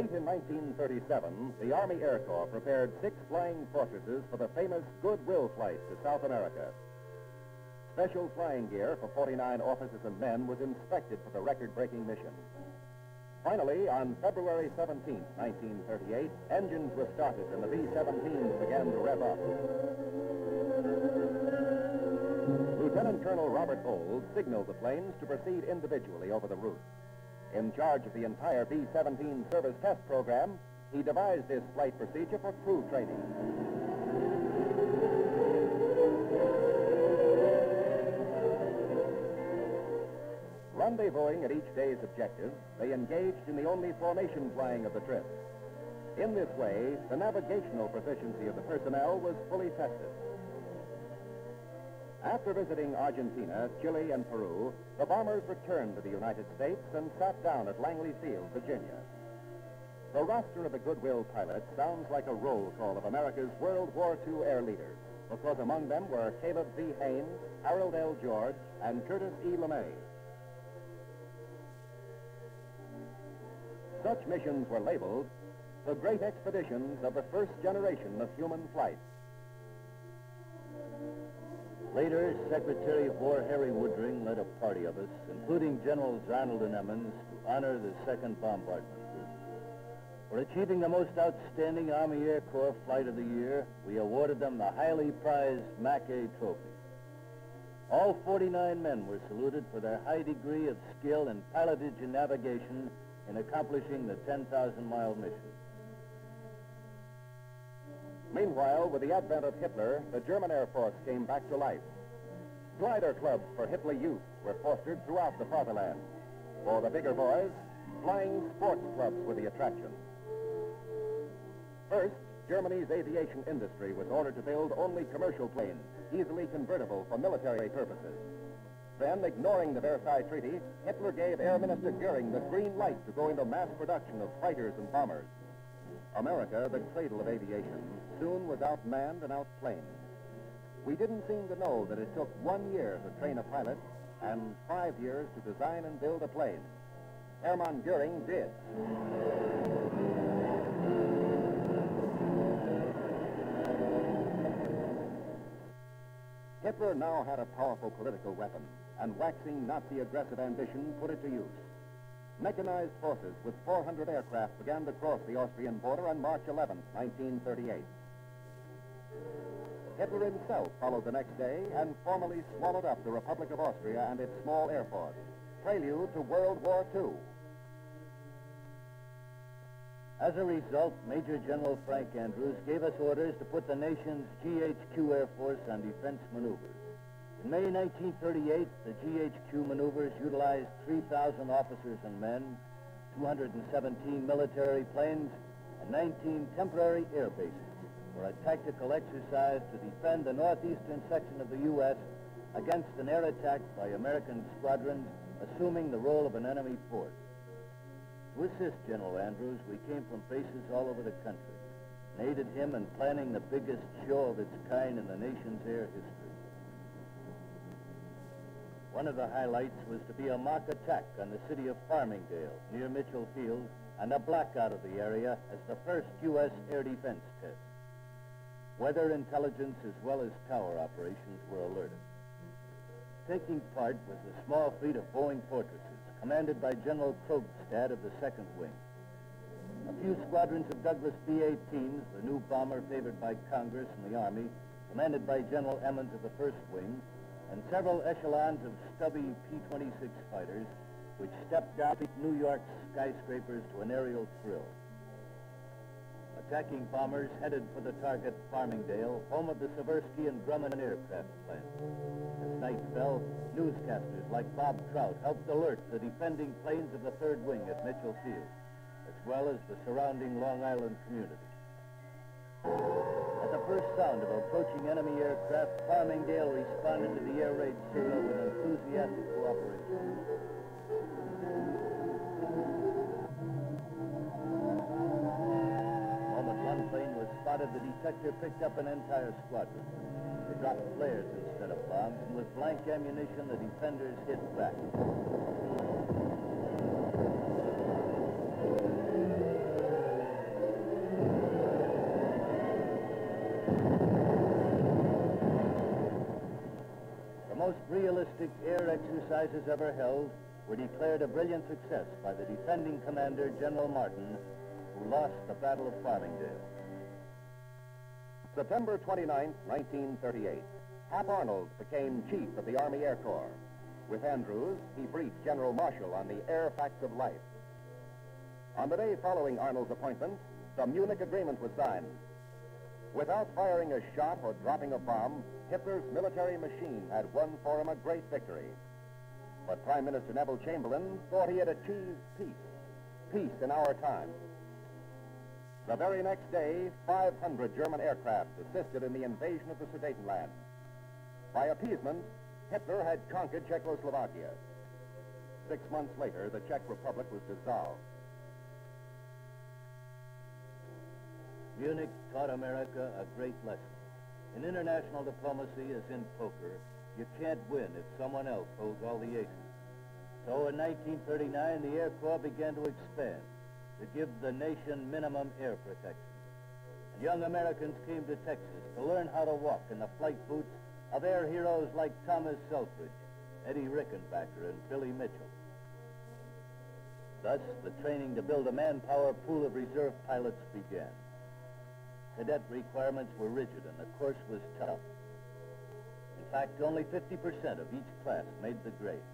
Late in 1937, the Army Air Corps prepared 6 flying fortresses for the famous Goodwill flight to South America. Special flying gear for 49 officers and men was inspected for the record-breaking mission. Finally, on February 17, 1938, engines were started and the B-17s began to rev up. Lieutenant Colonel Robert Old signaled the planes to proceed individually over the route. In charge of the entire B-17 service test program, he devised this flight procedure for crew training. Rendezvousing at each day's objective, they engaged in the only formation flying of the trip. In this way, the navigational proficiency of the personnel was fully tested. After visiting Argentina, Chile, and Peru, the bombers returned to the United States and sat down at Langley Field, Virginia. The roster of the Goodwill pilots sounds like a roll call of America's World War II air leaders, because among them were Caleb V. Haynes, Harold L. George, and Curtis E. LeMay. Such missions were labeled the great expeditions of the first generation of human flight. Later, Secretary of War Harry Woodring led a party of us, including Generals Arnold and Emmons, to honor the 2nd Bombardment Group. For achieving the most outstanding Army Air Corps flight of the year, we awarded them the highly prized Mackay Trophy. All 49 men were saluted for their high degree of skill in pilotage and navigation in accomplishing the 10,000-mile mission. Meanwhile, with the advent of Hitler, the German Air Force came back to life. Glider clubs for Hitler youth were fostered throughout the fatherland. For the bigger boys, flying sports clubs were the attraction. First, Germany's aviation industry was ordered to build only commercial planes, easily convertible for military purposes. Then, ignoring the Versailles Treaty, Hitler gave Air Minister Goering the green light to go into mass production of fighters and bombers. America, the cradle of aviation, soon was outmanned and outplaned. We didn't seem to know that it took 1 year to train a pilot and 5 years to design and build a plane. Hermann Goering did. Hitler now had a powerful political weapon, and waxing Nazi aggressive ambition put it to use. Mechanized forces with 400 aircraft began to cross the Austrian border on March 11, 1938. Hitler himself followed the next day and formally swallowed up the Republic of Austria and its small air force, prelude to World War II. As a result, Major General Frank Andrews gave us orders to put the nation's GHQ Air Force on defense maneuvers. In May 1938, the GHQ maneuvers utilized 3,000 officers and men, 217 military planes, and 19 temporary air bases for a tactical exercise to defend the northeastern section of the U.S. against an air attack by American squadrons assuming the role of an enemy force. To assist General Andrews, we came from bases all over the country and aided him in planning the biggest show of its kind in the nation's air history. One of the highlights was to be a mock attack on the city of Farmingdale, near Mitchell Field, and a blackout of the area as the first U.S. air defense test. Weather intelligence as well as tower operations were alerted. Taking part was a small fleet of Boeing fortresses, commanded by General Krogstad of the 2nd Wing. A few squadrons of Douglas B-18s, the new bomber favored by Congress and the Army, commanded by General Emmons of the 1st Wing, and several echelons of stubby P-26 fighters, which stepped down New York's skyscrapers to an aerial thrill. Attacking bombers headed for the target, Farmingdale, home of the Seversky and Grumman aircraft plant. As night fell, newscasters like Bob Trout helped alert the defending planes of the 3rd Wing at Mitchell Field, as well as the surrounding Long Island community. At the first sound of approaching enemy aircraft, Farmingdale responded to the air raid signal with enthusiastic cooperation. The moment one plane was spotted, the detector picked up an entire squadron. They dropped flares instead of bombs, and with blank ammunition, the defenders hit back. most realistic air exercises ever held were declared a brilliant success by the defending commander, General Martin, who lost the Battle of Farmingdale. September 29, 1938, Hap Arnold became Chief of the Army Air Corps. With Andrews, he briefed General Marshall on the air facts of life. On the day following Arnold's appointment, the Munich Agreement was signed. Without firing a shot or dropping a bomb, Hitler's military machine had won for him a great victory. But Prime Minister Neville Chamberlain thought he had achieved peace in our time. The very next day, 500 German aircraft assisted in the invasion of the Sudetenland. By appeasement, Hitler had conquered Czechoslovakia. 6 months later, the Czech Republic was dissolved. Munich taught America a great lesson. In international diplomacy, as in poker, you can't win if someone else holds all the aces. So in 1939, the Air Corps began to expand to give the nation minimum air protection. And young Americans came to Texas to learn how to walk in the flight boots of air heroes like Thomas Selfridge, Eddie Rickenbacker, and Billy Mitchell. Thus, the training to build a manpower pool of reserve pilots began. Cadet requirements were rigid and the course was tough. In fact, only 50% of each class made the grade.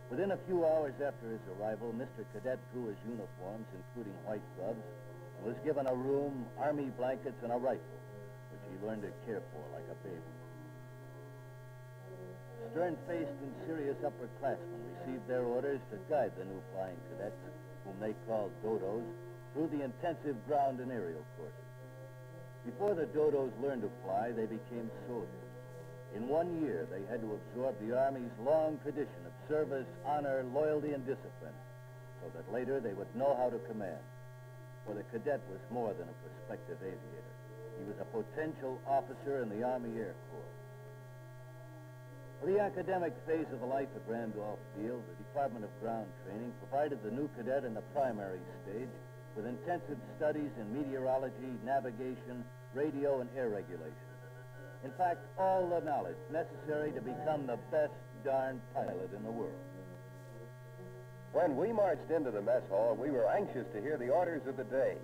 Within a few hours after his arrival, Mr. Cadet drew his uniforms, including white gloves, and was given a room, army blankets, and a rifle, which he learned to care for like a baby. Stern-faced and serious upperclassmen received their orders to guide the new flying cadets, whom they called dodos, through the intensive ground and aerial courses. Before the dodos learned to fly, they became soldiers. In 1 year, they had to absorb the Army's long tradition of service, honor, loyalty, and discipline, so that later they would know how to command. For the cadet was more than a prospective aviator. He was a potential officer in the Army Air Corps. For the academic phase of the life at Randolph Field, the Department of Ground Training provided the new cadet in the primary stage with intensive studies in meteorology, navigation, radio, and air regulation. In fact, all the knowledge necessary to become the best darn pilot in the world. When we marched into the mess hall, we were anxious to hear the orders of the day.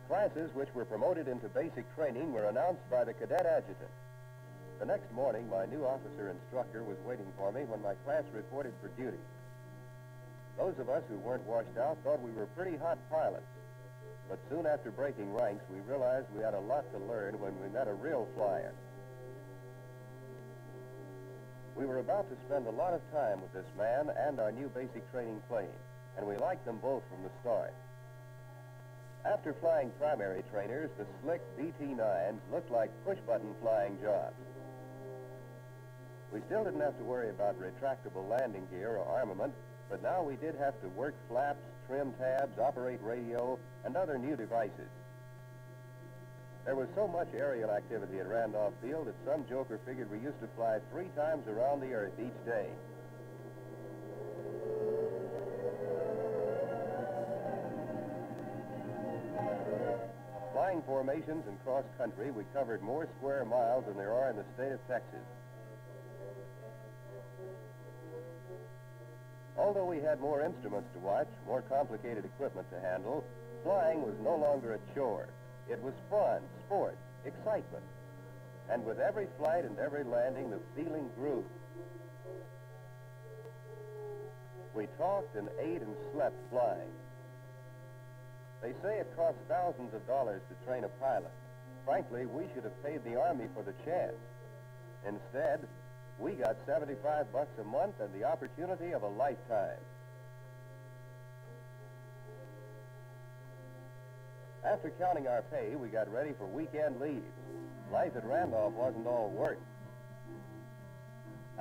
Classes which were promoted into basic training were announced by the cadet adjutant. The next morning, my new officer instructor was waiting for me when my class reported for duty. Those of us who weren't washed out thought we were pretty hot pilots. But soon after breaking ranks, we realized we had a lot to learn when we met a real flyer. We were about to spend a lot of time with this man and our new basic training plane, and we liked them both from the start. After flying primary trainers, the slick BT-9s looked like push-button flying jobs. We still didn't have to worry about retractable landing gear or armament, but now we did have to work flaps, trim tabs, operate radio, and other new devices. There was so much aerial activity at Randolph Field that some joker figured we used to fly 3 times around the earth each day. Flying formations and cross-country, we covered more square miles than there are in the state of Texas. Although we had more instruments to watch, more complicated equipment to handle, flying was no longer a chore. It was fun, sport, excitement. And with every flight and every landing, the feeling grew. We talked and ate and slept flying. They say it costs thousands of dollars to train a pilot. Frankly, we should have paid the Army for the chance. Instead, we got $75 a month and the opportunity of a lifetime. After counting our pay, we got ready for weekend leaves. Life at Randolph wasn't all work.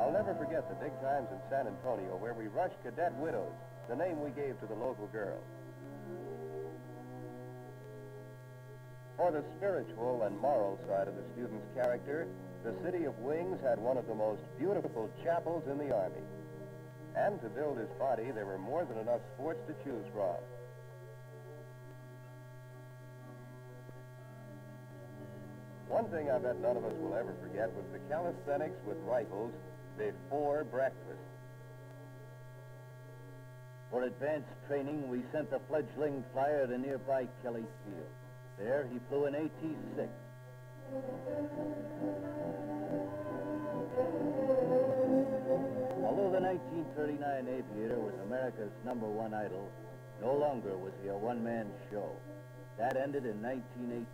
I'll never forget the big times in San Antonio where we rushed cadet widows, the name we gave to the local girls. For the spiritual and moral side of the student's character, the City of Wings had one of the most beautiful chapels in the Army. And to build his body, there were more than enough sports to choose from. One thing I bet none of us will ever forget was the calisthenics with rifles before breakfast. For advanced training, we sent the fledgling flyer to nearby Kelly Field. There, he flew an AT-6. Although the 1939 Aviator was America's #1 idol, no longer was he a one-man show. That ended in 1918.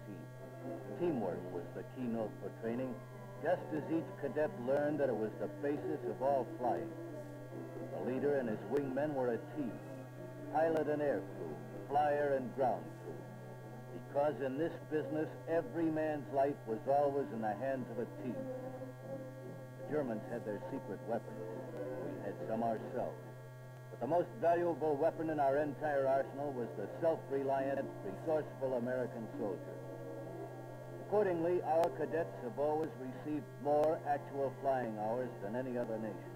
Teamwork was the keynote for training, just as each cadet learned that it was the basis of all flying. The leader and his wingmen were a team, pilot and air crew, flyer and ground crew. Because in this business, every man's life was always in the hands of a team. The Germans had their secret weapons. We had some ourselves. But the most valuable weapon in our entire arsenal was the self-reliant, resourceful American soldier. Accordingly, our cadets have always received more actual flying hours than any other nation.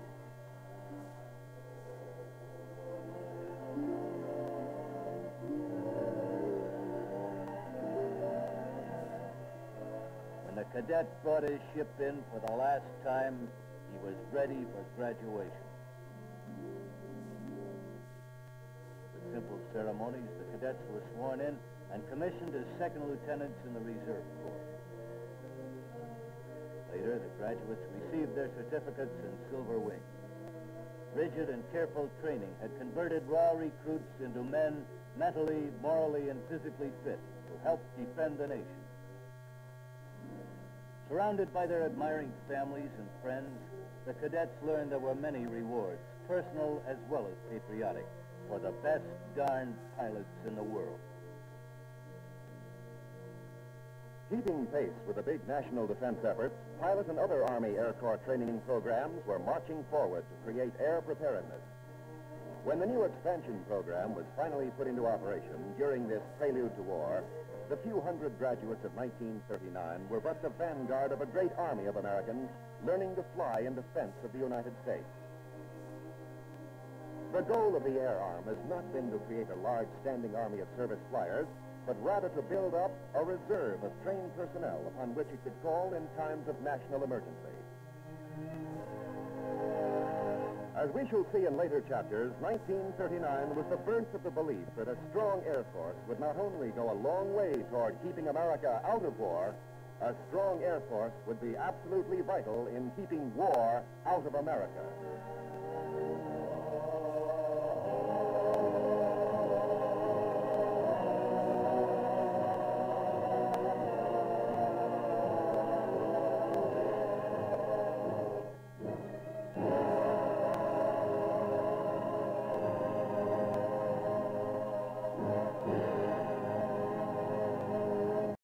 When the cadet brought his ship in for the last time, he was ready for graduation. With simple ceremonies, the cadets were sworn in and commissioned as second lieutenants in the Reserve Corps. Later, the graduates received their certificates in silver wings. Rigid and careful training had converted raw recruits into men mentally, morally, and physically fit to help defend the nation. Surrounded by their admiring families and friends, the cadets learned there were many rewards, personal as well as patriotic, for the best darn pilots in the world. Keeping pace with the big national defense efforts, pilot and other Army Air Corps training programs were marching forward to create air preparedness. When the new expansion program was finally put into operation during this prelude to war, the few hundred graduates of 1939 were but the vanguard of a great army of Americans learning to fly in defense of the United States. The goal of the Air Arm has not been to create a large standing army of service flyers, but rather to build up a reserve of trained personnel upon which it could call in times of national emergency. As we shall see in later chapters, 1939 was the birth of the belief that a strong Air Force would not only go a long way toward keeping America out of war, a strong Air Force would be absolutely vital in keeping war out of America.